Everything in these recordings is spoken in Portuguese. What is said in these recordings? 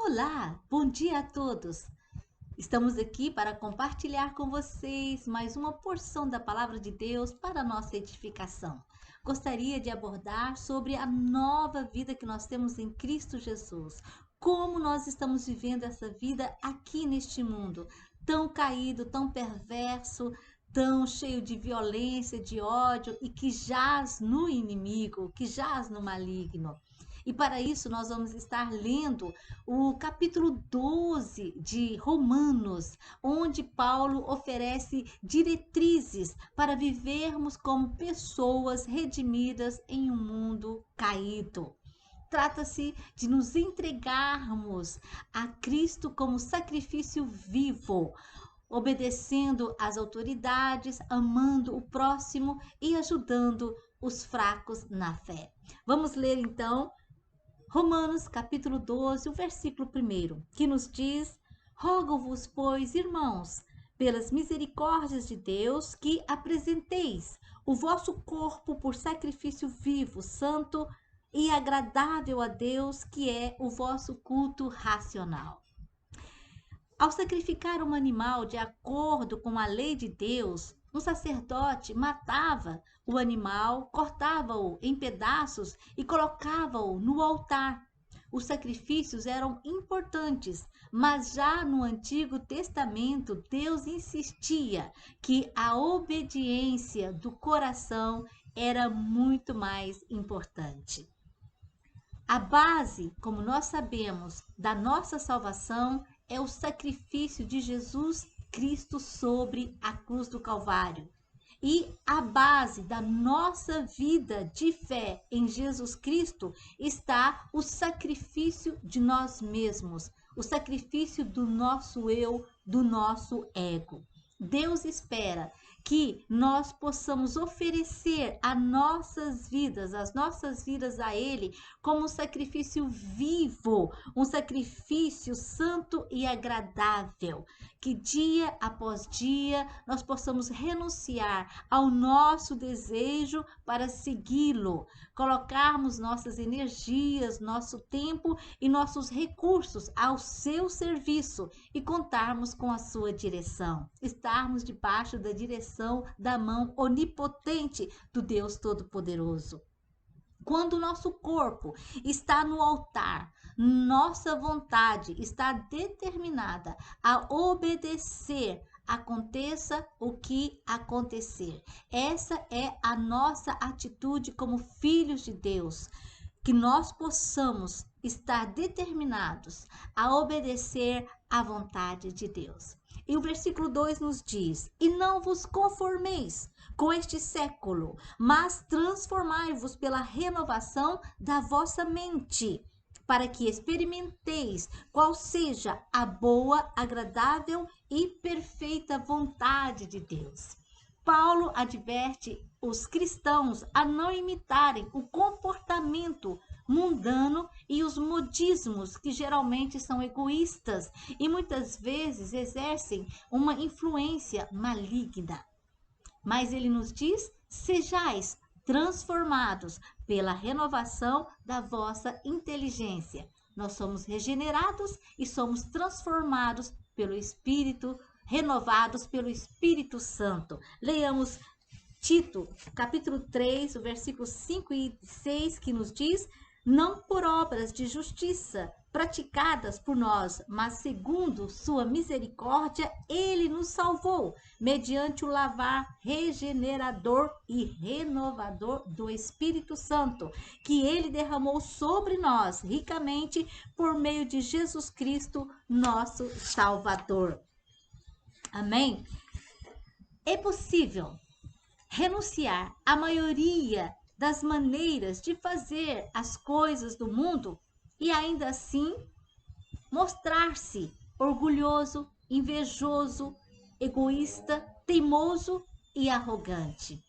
Olá, bom dia a todos. Estamos aqui para compartilhar com vocês mais uma porção da palavra de Deus para a nossa edificação. Gostaria de abordar sobre a nova vida que nós temos em Cristo Jesus. Como nós estamos vivendo essa vida aqui neste mundo, tão caído, tão perverso, tão cheio de violência, de ódio e que jaz no inimigo, que jaz no maligno. E para isso nós vamos estar lendo o capítulo 12 de Romanos, onde Paulo oferece diretrizes para vivermos como pessoas redimidas em um mundo caído. Trata-se de nos entregarmos a Cristo como sacrifício vivo, obedecendo às autoridades, amando o próximo e ajudando os fracos na fé. Vamos ler então Romanos capítulo 12, o versículo 1, que nos diz: Rogo-vos, pois, irmãos, pelas misericórdias de Deus, que apresenteis o vosso corpo por sacrifício vivo, santo e agradável a Deus, que é o vosso culto racional. Ao sacrificar um animal de acordo com a lei de Deus, um sacerdote matava o animal, cortava-o em pedaços e colocava-o no altar. Os sacrifícios eram importantes, mas já no Antigo Testamento, Deus insistia que a obediência do coração era muito mais importante. A base, como nós sabemos, da nossa salvação é o sacrifício de Jesus Cristo sobre a cruz do Calvário. E a base da nossa vida de fé em Jesus Cristo está o sacrifício de nós mesmos, o sacrifício do nosso eu, do nosso ego. Deus espera que nós possamos oferecer as nossas vidas a Ele como um sacrifício vivo, um sacrifício santo e agradável, que dia após dia nós possamos renunciar ao nosso desejo para segui-lo, colocarmos nossas energias, nosso tempo e nossos recursos ao seu serviço e contarmos com a sua direção, estarmos debaixo da direção da mão onipotente do Deus Todo-Poderoso. Quando o nosso corpo está no altar, nossa vontade está determinada a obedecer, aconteça o que acontecer. Essa é a nossa atitude como filhos de Deus, que nós possamos estar determinados a obedecer à vontade de Deus. E o versículo 2 nos diz: E não vos conformeis com este século, mas transformai-vos pela renovação da vossa mente, para que experimenteis qual seja a boa, agradável e perfeita vontade de Deus. Paulo adverte os cristãos a não imitarem o comportamento mundano e os modismos que geralmente são egoístas e muitas vezes exercem uma influência maligna. Mas ele nos diz: sejais transformados pela renovação da vossa inteligência. Nós somos regenerados e somos transformados pelo Espírito, renovados pelo Espírito Santo. Leiamos Tito, capítulo 3, o versículo 5 e 6, que nos diz: Não por obras de justiça praticadas por nós, mas segundo sua misericórdia, ele nos salvou, mediante o lavar regenerador e renovador do Espírito Santo, que ele derramou sobre nós ricamente por meio de Jesus Cristo, nosso Salvador. Amém? É possível renunciar à maioria das maneiras de fazer as coisas do mundo e ainda assim mostrar-se orgulhoso, invejoso, egoísta, teimoso e arrogante.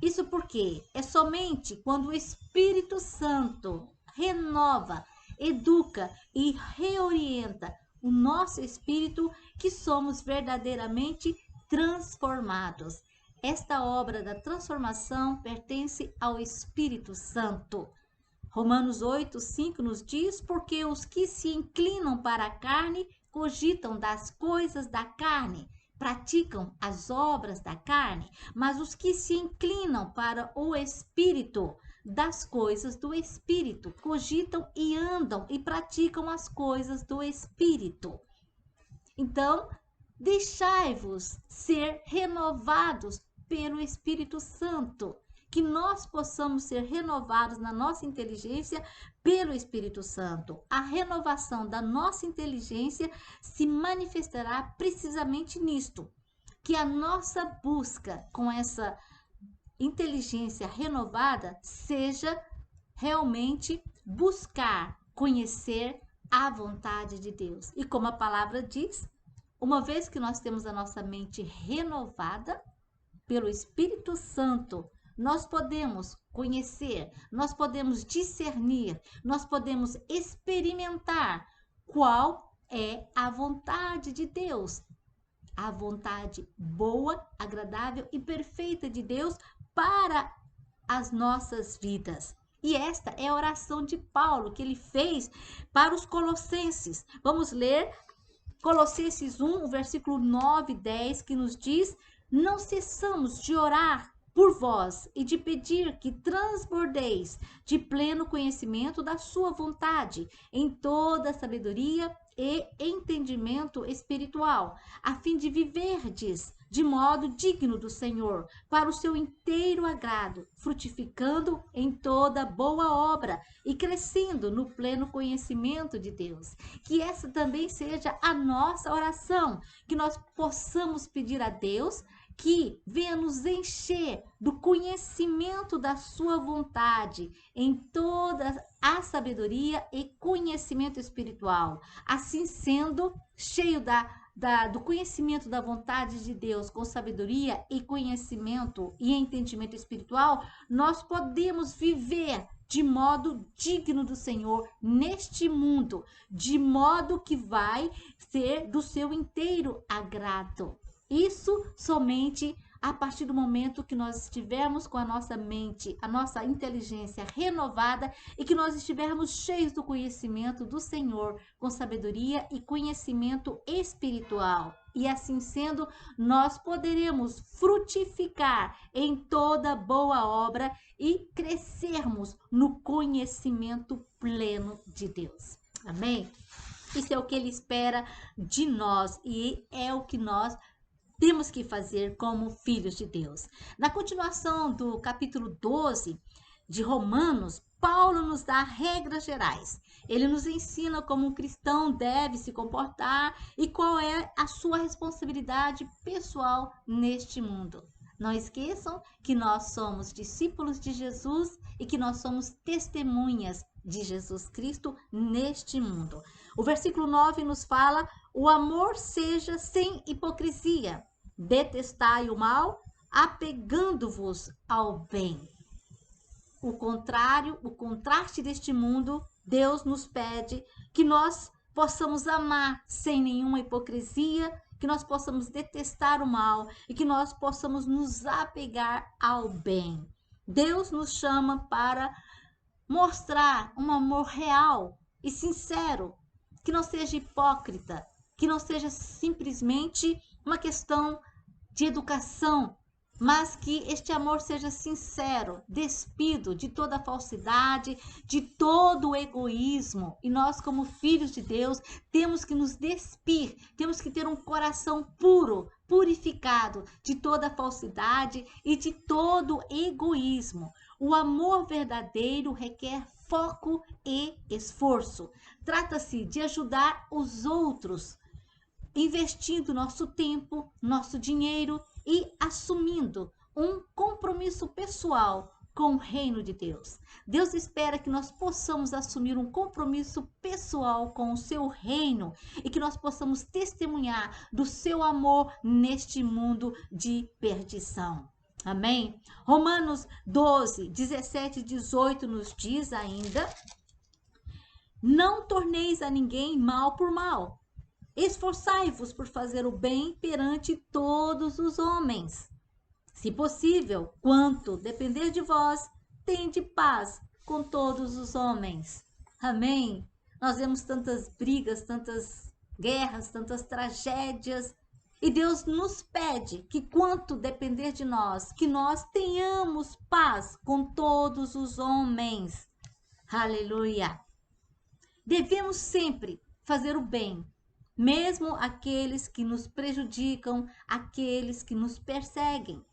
Isso porque é somente quando o Espírito Santo renova, educa e reorienta o nosso espírito que somos verdadeiramente transformados. Esta obra da transformação pertence ao Espírito Santo. Romanos 8:5 nos diz: porque os que se inclinam para a carne cogitam das coisas da carne, praticam as obras da carne, mas os que se inclinam para o espírito, das coisas do espírito, cogitam e andam e praticam as coisas do espírito. Então, deixai-vos ser renovados pelo Espírito Santo, que nós possamos ser renovados na nossa inteligência pelo Espírito Santo. A renovação da nossa inteligência se manifestará precisamente nisto, que a nossa busca com essa inteligência renovada seja realmente buscar conhecer a vontade de Deus. E como a palavra diz, uma vez que nós temos a nossa mente renovada pelo Espírito Santo, nós podemos conhecer, nós podemos discernir, nós podemos experimentar qual é a vontade de Deus. A vontade boa, agradável e perfeita de Deus para as nossas vidas. E esta é a oração de Paulo que ele fez para os colossenses. Vamos ler Colossenses 1, o versículo 9 e 10, que nos diz: não cessamos de orar por vós e de pedir que transbordeis de pleno conhecimento da sua vontade, em toda sabedoria e entendimento espiritual, a fim de viverdes de modo digno do Senhor, para o seu inteiro agrado, frutificando em toda boa obra e crescendo no pleno conhecimento de Deus. Que essa também seja a nossa oração, que nós possamos pedir a Deus que venha nos encher do conhecimento da sua vontade em toda a sabedoria e conhecimento espiritual. Assim sendo, cheio do conhecimento da vontade de Deus, com sabedoria e conhecimento e entendimento espiritual, nós podemos viver de modo digno do Senhor neste mundo, de modo que vai ser do seu inteiro agrado. Isso somente a partir do momento que nós estivermos com a nossa mente, a nossa inteligência renovada e que nós estivermos cheios do conhecimento do Senhor, com sabedoria e conhecimento espiritual. E assim sendo, nós poderemos frutificar em toda boa obra e crescermos no conhecimento pleno de Deus. Amém? Isso é o que Ele espera de nós e é o que nós temos que fazer como filhos de Deus. Na continuação do capítulo 12 de Romanos, Paulo nos dá regras gerais. Ele nos ensina como um cristão deve se comportar e qual é a sua responsabilidade pessoal neste mundo. Não esqueçam que nós somos discípulos de Jesus e que nós somos testemunhas de Jesus Cristo neste mundo. O versículo 9 nos fala: o amor seja sem hipocrisia. Detestai o mal, apegando-vos ao bem. O contrário, o contraste deste mundo, Deus nos pede que nós possamos amar sem nenhuma hipocrisia, que nós possamos detestar o mal e que nós possamos nos apegar ao bem. Deus nos chama para mostrar um amor real e sincero, que não seja hipócrita, que não seja simplesmente uma questão de educação, mas que este amor seja sincero, despido de toda falsidade, de todo o egoísmo. E nós, como filhos de Deus, temos que nos despir, temos que ter um coração puro, purificado de toda falsidade e de todo egoísmo. O amor verdadeiro requer foco e esforço. Trata-se de ajudar os outros, investindo nosso tempo, nosso dinheiro e assumindo um compromisso pessoal com o reino de Deus. Deus espera que nós possamos assumir um compromisso pessoal com o seu reino e que nós possamos testemunhar do seu amor neste mundo de perdição. Amém? Romanos 12, 17 e 18 nos diz ainda: não torneis a ninguém mal por mal. Esforçai-vos por fazer o bem perante todos os homens. Se possível, quanto depender de vós, tende paz com todos os homens. Amém? Nós vemos tantas brigas, tantas guerras, tantas tragédias. E Deus nos pede que, quanto depender de nós, que nós tenhamos paz com todos os homens. Aleluia! Devemos sempre fazer o bem, mesmo aqueles que nos prejudicam, aqueles que nos perseguem.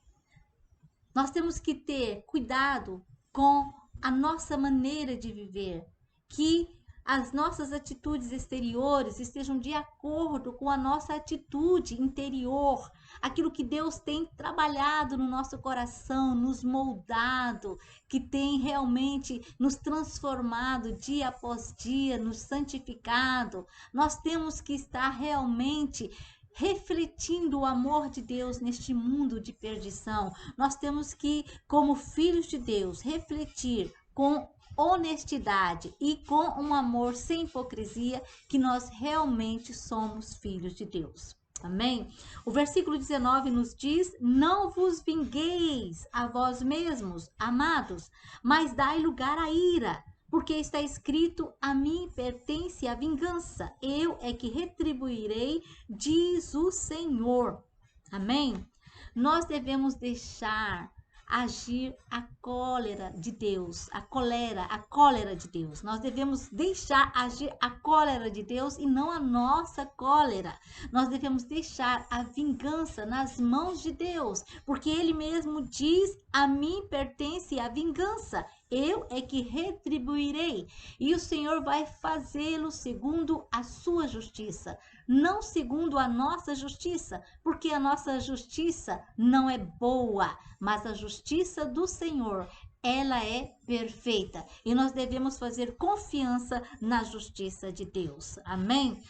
Nós temos que ter cuidado com a nossa maneira de viver, que as nossas atitudes exteriores estejam de acordo com a nossa atitude interior, aquilo que Deus tem trabalhado no nosso coração, nos moldado, que tem realmente nos transformado dia após dia, nos santificado. Nós temos que estar realmente refletindo o amor de Deus neste mundo de perdição. Nós temos que, como filhos de Deus, refletir com honestidade e com um amor sem hipocrisia, que nós realmente somos filhos de Deus. Amém? O versículo 19 nos diz: não vos vingueis a vós mesmos, amados, mas dai lugar à ira, porque está escrito: a mim pertence a vingança, eu é que retribuirei, diz o Senhor. Amém? Nós devemos deixar agir a cólera de Deus, a cólera de Deus. Nós devemos deixar agir a cólera de Deus e não a nossa cólera. Nós devemos deixar a vingança nas mãos de Deus, porque Ele mesmo diz: a mim pertence a vingança, eu é que retribuirei. E o Senhor vai fazê-lo segundo a sua justiça, não segundo a nossa justiça, porque a nossa justiça não é boa, mas a justiça do Senhor, ela é perfeita. E nós devemos fazer confiança na justiça de Deus. Amém?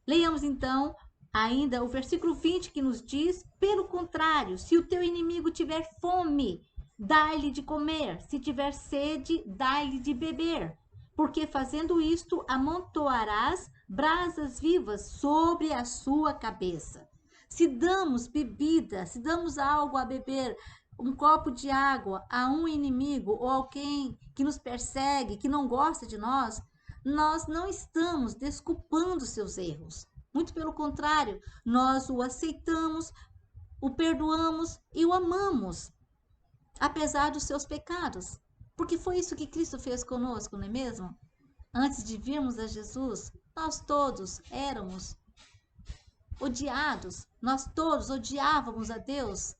Leiamos então ainda o versículo 20, que nos diz: pelo contrário, se o teu inimigo tiver fome, dai-lhe de comer, se tiver sede, dai-lhe de beber, porque fazendo isto amontoarás brasas vivas sobre a sua cabeça. Se damos bebida, se damos algo a beber, um copo de água a um inimigo ou alguém que nos persegue, que não gosta de nós, nós não estamos desculpando seus erros. Muito pelo contrário, nós o aceitamos, o perdoamos e o amamos, apesar dos seus pecados. Porque foi isso que Cristo fez conosco, não é mesmo? Antes de virmos a Jesus, nós todos éramos odiados, nós todos odiávamos a Deus.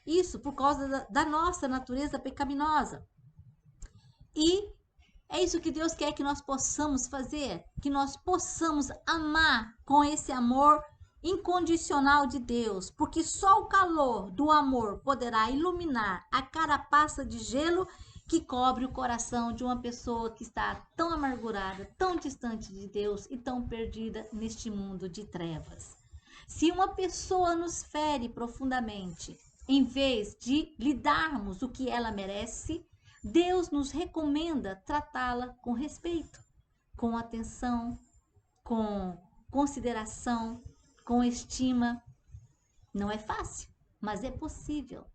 Isso por causa da nossa natureza pecaminosa. E é isso que Deus quer que nós possamos fazer, que nós possamos amar com esse amor incondicional de Deus, porque só o calor do amor poderá iluminar a carapaça de gelo que cobre o coração de uma pessoa que está tão amargurada, tão distante de Deus e tão perdida neste mundo de trevas. Se uma pessoa nos fere profundamente, em vez de lhe darmos o que ela merece, Deus nos recomenda tratá-la com respeito, com atenção, com consideração, com estima. Não é fácil, mas é possível.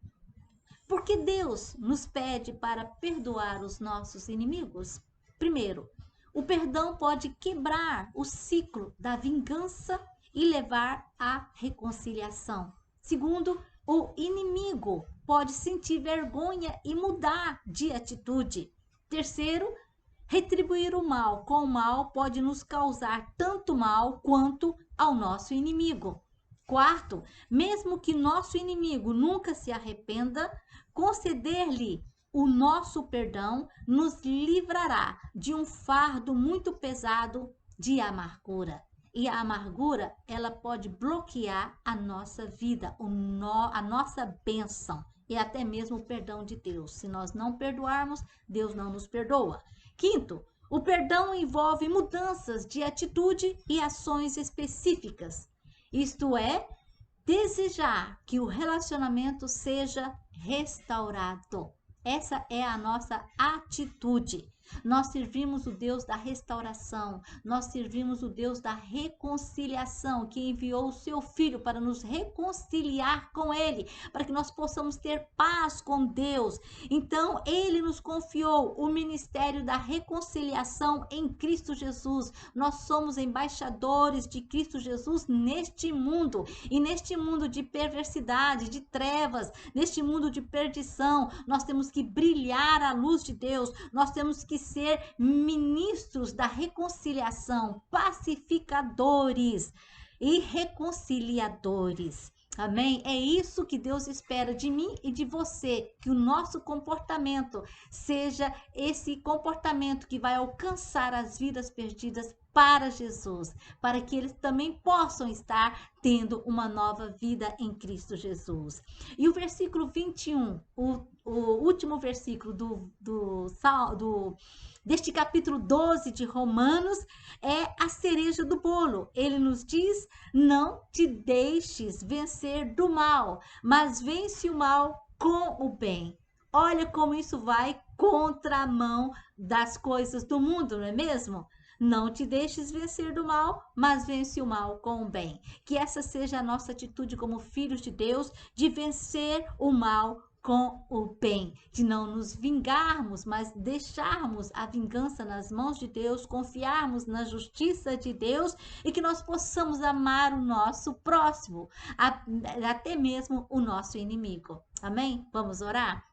Porque Deus nos pede para perdoar os nossos inimigos? Primeiro, o perdão pode quebrar o ciclo da vingança e levar à reconciliação. Segundo, o inimigo pode sentir vergonha e mudar de atitude. Terceiro, retribuir o mal com o mal pode nos causar tanto mal quanto ao nosso inimigo. Quarto, mesmo que nosso inimigo nunca se arrependa, conceder-lhe o nosso perdão nos livrará de um fardo muito pesado de amargura. E a amargura, ela pode bloquear a nossa vida, a nossa bênção e até mesmo o perdão de Deus. Se nós não perdoarmos, Deus não nos perdoa. Quinto, o perdão envolve mudanças de atitude e ações específicas. Isto é, desejar que o relacionamento seja restaurado. Essa é a nossa atitude. Nós servimos o Deus da restauração, nós servimos o Deus da reconciliação, que enviou o seu Filho para nos reconciliar com Ele, para que nós possamos ter paz com Deus. Então, Ele nos confiou o ministério da reconciliação em Cristo Jesus. Nós somos embaixadores de Cristo Jesus neste mundo, e neste mundo de perversidade, de trevas, neste mundo de perdição, nós temos que brilhar a luz de Deus, nós temos que ser ministros da reconciliação, pacificadores e reconciliadores. Amém? É isso que Deus espera de mim e de você, que o nosso comportamento seja esse comportamento que vai alcançar as vidas perdidas para Jesus, para que eles também possam estar tendo uma nova vida em Cristo Jesus. E o versículo 21, o último versículo deste capítulo 12 de Romanos, é a cereja do bolo. Ele nos diz: não te deixes vencer do mal, mas vence o mal com o bem. Olha como isso vai contra a mão das coisas do mundo, não é mesmo? Não te deixes vencer do mal, mas vence o mal com o bem. Que essa seja a nossa atitude como filhos de Deus, de vencer o mal com o bem, de não nos vingarmos, mas deixarmos a vingança nas mãos de Deus, confiarmos na justiça de Deus e que nós possamos amar o nosso próximo, até mesmo o nosso inimigo. Amém? Vamos orar?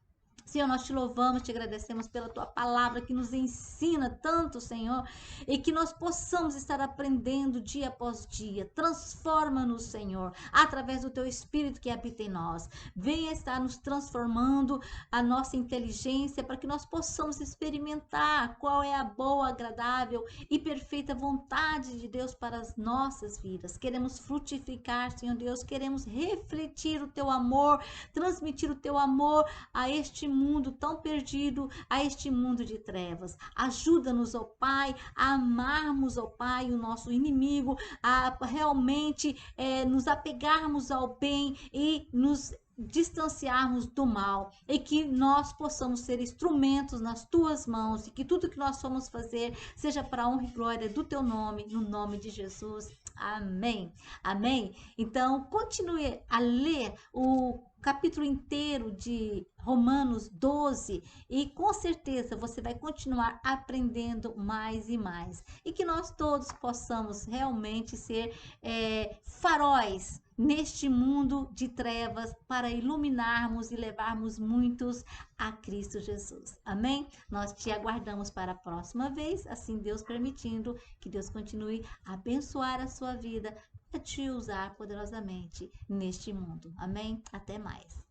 Senhor, nós te louvamos, te agradecemos pela tua palavra que nos ensina tanto, Senhor, e que nós possamos estar aprendendo dia após dia. Transforma-nos, Senhor, através do teu Espírito que habita em nós. Venha estar nos transformando a nossa inteligência para que nós possamos experimentar qual é a boa, agradável e perfeita vontade de Deus para as nossas vidas. Queremos frutificar, Senhor Deus, queremos refletir o teu amor, transmitir o teu amor a este mundo tão perdido, a este mundo de trevas. Ajuda-nos, ó Pai, a amarmos, ó Pai, o nosso inimigo, a realmente nos apegarmos ao bem e nos distanciarmos do mal, e que nós possamos ser instrumentos nas tuas mãos, e que tudo que nós formos fazer seja para a honra e glória do teu nome, no nome de Jesus. Amém. Amém. Então, continue a ler o capítulo inteiro de Romanos 12 e com certeza você vai continuar aprendendo mais e mais. E que nós todos possamos realmente ser faróis neste mundo de trevas para iluminarmos e levarmos muitos a Cristo Jesus. Amém? Nós te aguardamos para a próxima vez, assim Deus permitindo, que Deus continue a abençoar a sua vida, a te usar poderosamente neste mundo. Amém? Até mais.